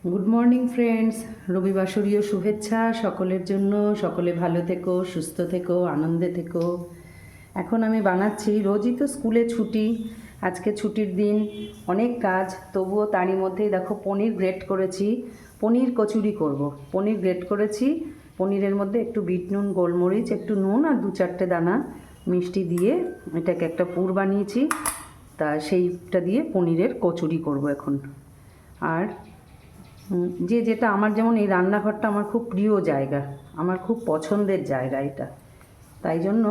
Good morning friends, রবিবাসরীয় শুভেচ্ছা সকলের জন্য। সকলে ভালো থেকো, সুস্থ থেকো, আনন্দে থেকো। এখন আমি বানাচ্ছি, রোজই তো স্কুলে ছুটি, আজকে ছুটির দিন, অনেক কাজ, তবুও তারই মধ্যেই দেখো পনির গ্রেট করেছি। পনির কচুরি করব। পনির গ্রেট করেছি, পনিরের মধ্যে একটু বিট নুন, গোলমরিচ, একটু নুন আর 2-4টে দানা মিষ্টি দিয়ে এটাকে একটা পুর বানিয়েছি। তা সেইটা দিয়ে পনিরের কচুরি করব এখন। আর যেটা আমার, যেমন এই রান্নাঘরটা আমার খুব প্রিয় জায়গা, আমার খুব পছন্দের জায়গা এটা। তাই জন্য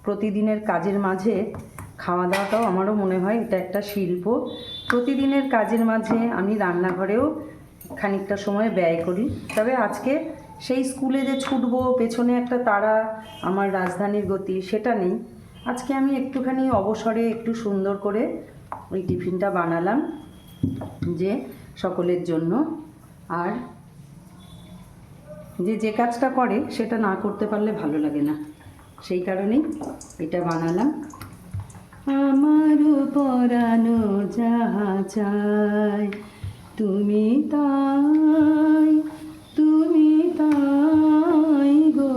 প্রতিদিনের কাজের মাঝে খাওয়া দাওয়াটাও আমারও মনে হয় এটা একটা শিল্প। প্রতিদিনের কাজের মাঝে আমি রান্নাঘরেও খানিকটা সময় ব্যয় করি। তবে আজকে সেই স্কুলে যে ছুটবো, পেছনে একটা তাড়া, আমার রাজধানীর গতি, সেটা নেই। আজকে আমি একটুখানি অবসরে একটু সুন্দর করে ওই টিফিনটা বানালাম যে সকলের জন্য। আর যে কাজটা করে সেটা না করতে পারলে ভালো লাগে না, সেই কারণেই এটা বানালাম। আমারও পরানো যাহা চাই, তুমি তাই, তুমি তাই গো,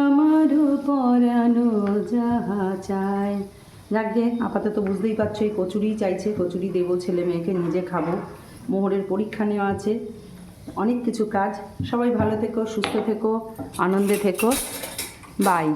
আমারও পরানো যাহা চাই। যাকে আপাতত বুঝতেই পারছো, এই কচুরিই চাইছে, কচুরি দেবো ছেলে মেয়েকে, নিজে খাবো। মোহরের পরীক্ষা নেওয়া আছে, অনেক কিছু কাজ। সবাই ভালো থেকো, সুস্থ থেকো, আনন্দে থেকো। বাই।